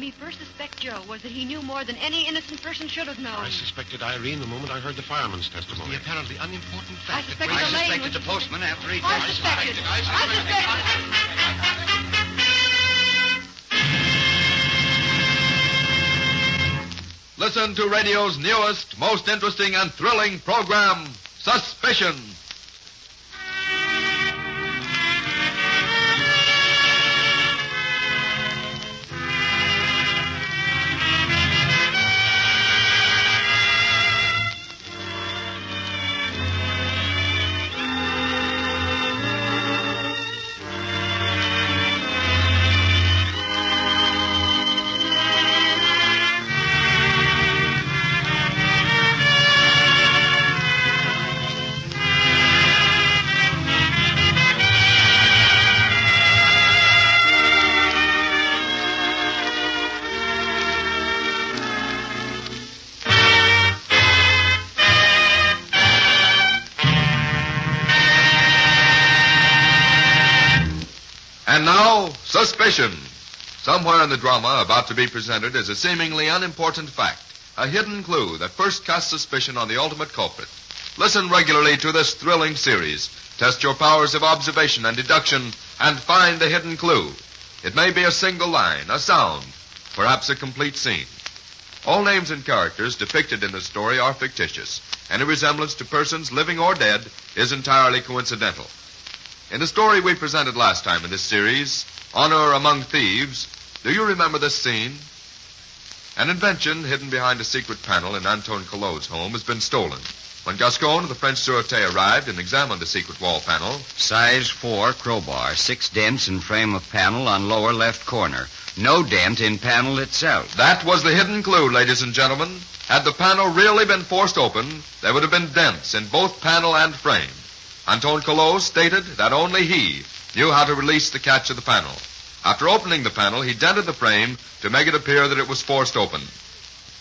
me first suspect Joe was that he knew more than any innocent person should have known. I suspected Irene the moment I heard the fireman's testimony. The apparently unimportant I fact suspected that... Elaine suspected the postman after he I testified. suspected. I suspected. Listen to radio's newest, most interesting and thrilling program, Suspicion. And now, Suspicion. Somewhere in the drama about to be presented is a seemingly unimportant fact, a hidden clue that first casts suspicion on the ultimate culprit. Listen regularly to this thrilling series. Test your powers of observation and deduction and find the hidden clue. It may be a single line, a sound, perhaps a complete scene. All names and characters depicted in the story are fictitious. Any resemblance to persons living or dead is entirely coincidental. In the story we presented last time in this series, Honor Among Thieves, do you remember this scene? An invention hidden behind a secret panel in Anton Collot's home has been stolen. When Gascon of the French Sûreté arrived and examined the secret wall panel... Size 4 crowbar, 6 dents in frame of panel on lower left corner. No dent in panel itself. That was the hidden clue, ladies and gentlemen. Had the panel really been forced open, there would have been dents in both panel and frame. Anton Collot stated that only he knew how to release the catch of the panel. After opening the panel, he dented the frame to make it appear that it was forced open.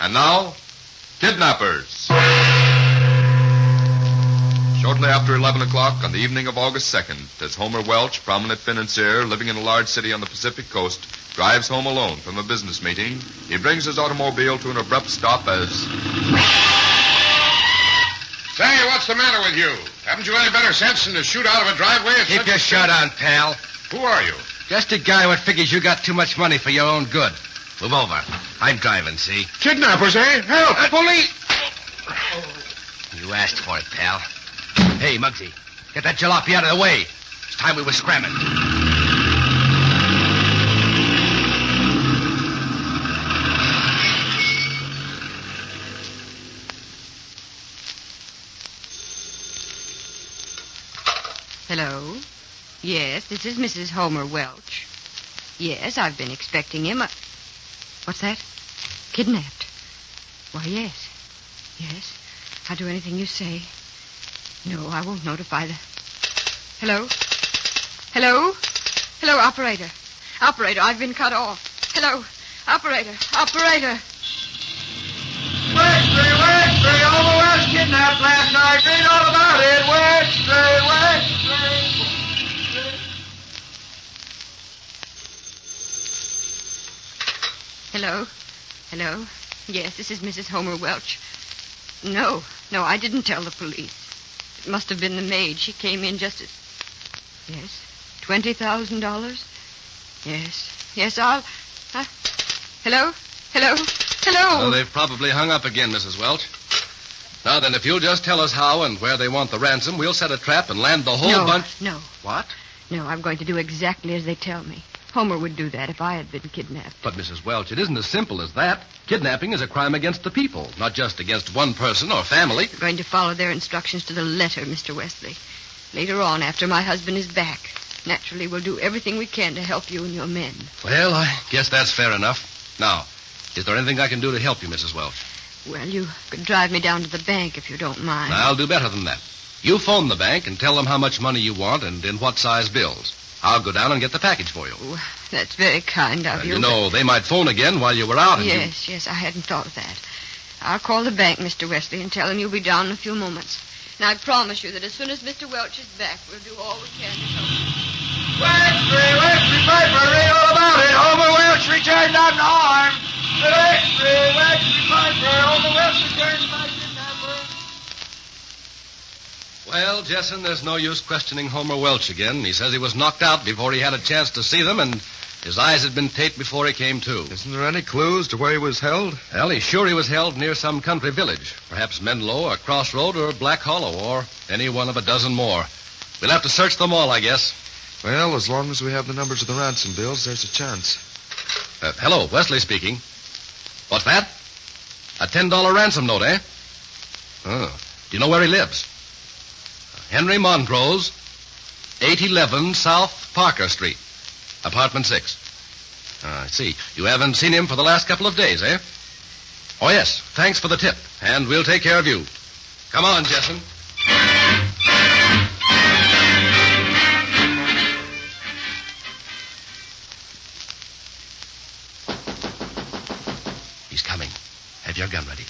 And now, Kidnappers. Shortly after 11 o'clock on the evening of August 2nd, as Homer Welch, prominent financier living in a large city on the Pacific coast, drives home alone from a business meeting, he brings his automobile to an abrupt stop as... Say, what's the matter with you? Haven't you any better sense than to shoot out of a driveway? Keep your shot on, pal. Who are you? Just a guy what figures you got too much money for your own good. Move over. I'm driving, see? Kidnappers, eh? Help! Police! You asked for it, pal. Hey, Muggsy, get that jalopy out of the way. It's time we were scramming. Hello? Yes, this is Mrs. Homer Welch. Yes, I've been expecting him. What's that? Kidnapped? Why, yes. Yes, I'll do anything you say. No, I won't notify the... Hello? Hello? Hello, operator. Operator, I've been cut off. Hello? Operator. Operator. Westbury, Homer Welch kidnapped last night. Read all about it. Westbury. Hello? Hello? Yes, this is Mrs. Homer Welch. No, I didn't tell the police. It must have been the maid. She came in just as... Yes? $20,000? Yes, I'll... Hello? Well, they've probably hung up again, Mrs. Welch. Now then, if you'll just tell us how and where they want the ransom, we'll set a trap and land the whole bunch... No. What? No, I'm going to do exactly as they tell me. Homer would do that if I had been kidnapped. But, Mrs. Welch, it isn't as simple as that. Kidnapping is a crime against the people, not just against one person or family. I'm going to follow their instructions to the letter, Mr. Wesley. Later on, after my husband is back, naturally we'll do everything we can to help you and your men. Well, I guess that's fair enough. Now, is there anything I can do to help you, Mrs. Welch? Well, you could drive me down to the bank if you don't mind. I'll do better than that. You phone the bank and tell them how much money you want and in what size bills. I'll go down and get the package for you. Oh, that's very kind of you. You know, they might phone again while you were out. Yes, I hadn't thought of that. I'll call the bank, Mr. Wesley, and tell him you'll be down in a few moments. And I promise you that as soon as Mr. Welch is back, we'll do all we can to help him. Westbury paper, read all about it. Homer Welch Wexley turned unarmed. Wexley Piper, on the west returned by kidnapper. Well, Jessen, there's no use questioning Homer Welch again. He says he was knocked out before he had a chance to see them, and his eyes had been taped before he came to. Isn't there any clues to where he was held? Well, he's sure he was held near some country village. Perhaps Menlo, or Crossroad, or Black Hollow, or any one of a dozen more. We'll have to search them all, I guess. Well, as long as we have the numbers of the ransom bills, there's a chance. Hello, Wesley speaking. What's that? A $10 ransom note, eh? Oh. Do you know where he lives? Henry Montrose, 811 South Parker Street, apartment 6. I see. You haven't seen him for the last couple of days, eh? Oh, yes. Thanks for the tip, and we'll take care of you. Come on, Jessen. He's coming. Have your gun ready.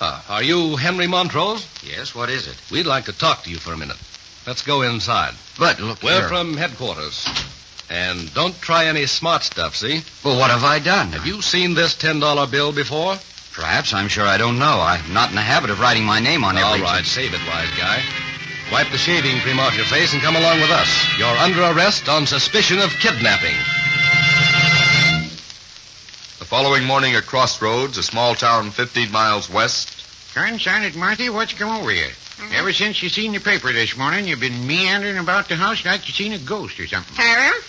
Are you Henry Montrose? Yes, what is it? We'd like to talk to you for a minute. Let's go inside. But look We're here. from headquarters. And don't try any smart stuff, see? Well, what have I done? Have you seen this $10 bill before? Perhaps. I'm sure I don't know. I'm not in the habit of writing my name on everything. All right, save it, wise guy. Wipe the shaving cream off your face and come along with us. You're under arrest on suspicion of kidnapping. The following morning at Crossroads, a small town 15 miles west. Concern it, Marthy, what's come over you? Ever since you seen the paper this morning, you've been meandering about the house like you seen a ghost or something. Hiram,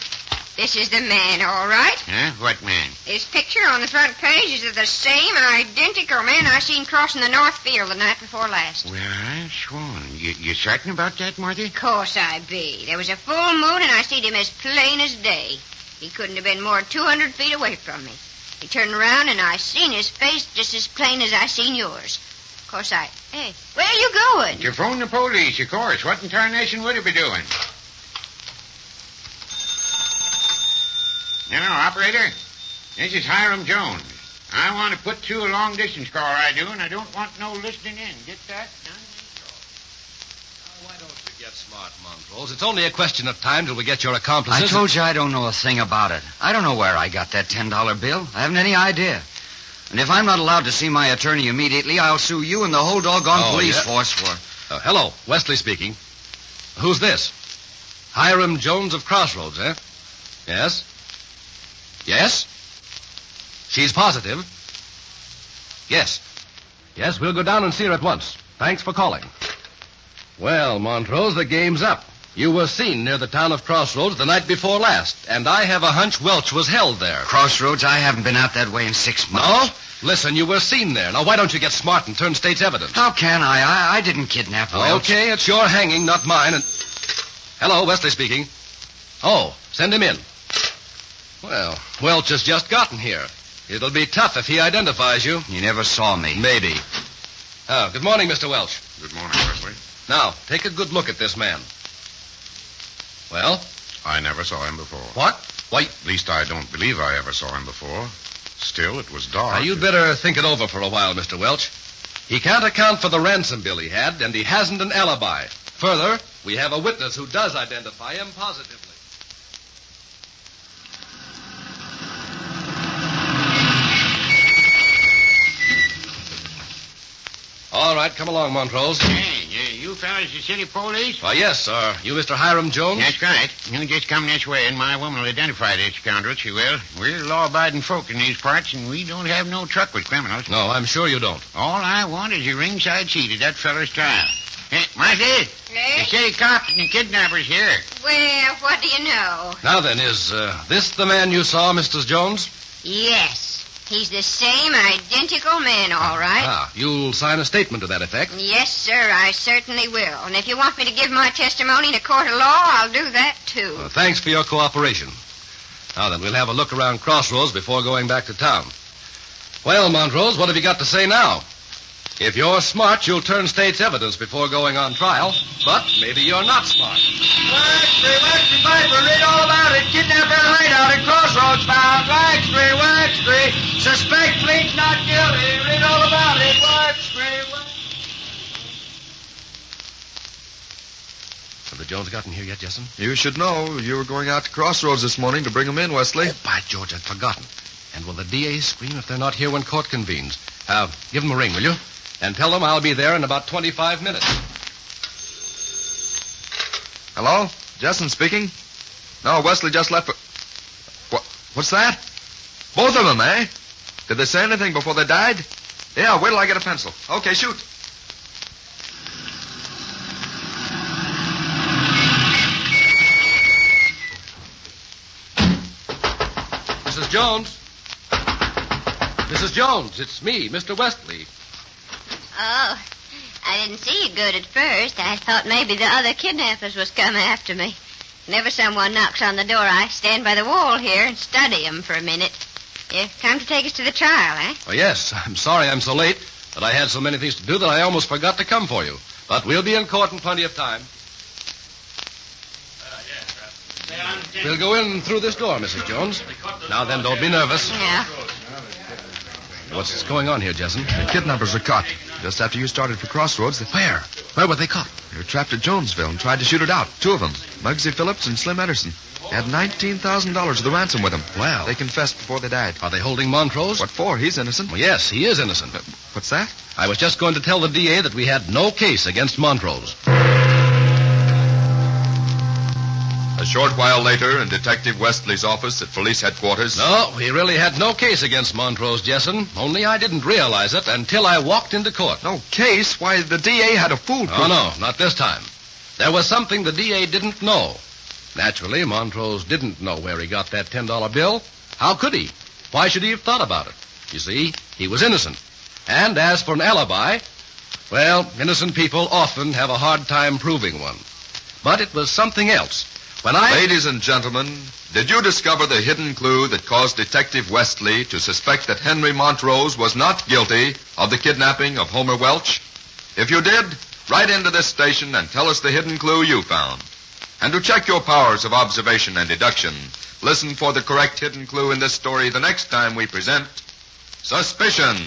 this is the man, all right. Huh? What man? His picture on the front page is of the same identical man I seen crossing the north field the night before last. Well, I swan. You certain about that, Marthy? Of course I be. There was a full moon, and I seen him as plain as day. He couldn't have been more than 200 feet away from me. He turned around, and I seen his face just as plain as I seen yours. Of course, Hey, where are you going? To phone the police, of course. What in tarnation would he be doing? Now, operator, this is Hiram Jones. I want to put through a long-distance call, I do, and I don't want no listening in. Get that done? Why don't you get smart, Montrose? It's only a question of time till we get your accomplices. I told you I don't know a thing about it. I don't know where I got that $10 bill. I haven't any idea. And if I'm not allowed to see my attorney immediately, I'll sue you and the whole doggone police force for... Hello, Wesley speaking. Who's this? Hiram Jones of Crossroads, eh? Yes? Yes? She's positive? Yes. Yes, we'll go down and see her at once. Thanks for calling. Well, Montrose, the game's up. You were seen near the town of Crossroads the night before last, and I have a hunch Welch was held there. Crossroads? I haven't been out that way in 6 months. No? Listen, you were seen there. Now, why don't you get smart and turn state's evidence? How can I? I didn't kidnap Welch. Okay, it's your hanging, not mine. And hello, Wesley speaking. Oh, send him in. Well, Welch has just gotten here. It'll be tough if he identifies you. He never saw me. Maybe. Oh, good morning, Mr. Welch. Good morning, Wesley. Now, take a good look at this man. Well? I never saw him before. What? Why? At least I don't believe I ever saw him before. Still, it was dark. Now, you'd better think it over for a while, Mr. Welch. He can't account for the ransom bill he had, and he hasn't an alibi. Further, we have a witness who does identify him positively. All right, come along, Montrose. Hey, you fellas the city police? Why, yes, sir. You Mr. Hiram Jones? That's right. You just come this way, and my woman will identify this scoundrel, she will. We're law-abiding folk in these parts, and we don't have no truck with criminals. No, I'm sure you don't. All I want is a ringside seat at that feller's trial. Hey, Martha, the city cops and the kidnappers here. Well, what do you know? Now then, is this the man you saw, Mrs. Jones? Yes. He's the same identical man, all right. You'll sign a statement to that effect? Yes, sir, I certainly will. And if you want me to give my testimony in a court of law, I'll do that, too. Well, thanks for your cooperation. Now then, we'll have a look around Crossroads before going back to town. Well, Montrose, what have you got to say now? If you're smart, you'll turn state's evidence before going on trial. But maybe you're not smart. Wexley Piper, read all about it. Kidnapped and hideout at Crossroads found. Wexley. Suspect pleads not guilty. Read all about it. Wexley. The Jones gotten here yet, Jessen? You should know. You were going out to Crossroads this morning to bring him in, Wesley. Oh, by George, I'd forgotten. And will the DA scream if they're not here when court convenes? Give them a ring, will you? And tell them I'll be there in about 25 minutes. Hello? Jessen speaking? No, Wesley just left for... What's that? Both of them, eh? Did they say anything before they died? Yeah, wait till I get a pencil. Okay, shoot. Mrs. Jones? Mrs. Jones, it's me, Mr. Wesley. Oh, I didn't see you good at first. I thought maybe the other kidnappers was coming after me. Whenever someone knocks on the door, I stand by the wall here and study 'em for a minute. You come to take us to the trial, eh? Oh, yes. I'm sorry I'm so late, but I had so many things to do that I almost forgot to come for you. But we'll be in court in plenty of time. We'll go in through this door, Mrs. Jones. Now then, don't be nervous. Yeah. What's going on here, Jessen? The kidnappers are caught. Just after you started for Crossroads, Where? Where were they caught? They were trapped at Jonesville and tried to shoot it out. Two of them, Muggsy Phillips and Slim Ederson. They had $19,000 of the ransom with them. Well. They confessed before they died. Are they holding Montrose? What for? He's innocent. Well, yes, he is innocent. What's that? I was just going to tell the DA that we had no case against Montrose. A short while later, in Detective Wesley's office at police headquarters... No, we really had no case against Montrose, Jessen. Only I didn't realize it until I walked into court. No case? Why, the DA had a foolproof... Oh, no, not this time. There was something the DA didn't know. Naturally, Montrose didn't know where he got that $10 bill. How could he? Why should he have thought about it? You see, he was innocent. And as for an alibi, well, innocent people often have a hard time proving one. But it was something else. Ladies and gentlemen, did you discover the hidden clue that caused Detective Wesley to suspect that Henry Montrose was not guilty of the kidnapping of Homer Welch? If you did, write into this station and tell us the hidden clue you found. And to check your powers of observation and deduction, listen for the correct hidden clue in this story the next time we present Suspicion.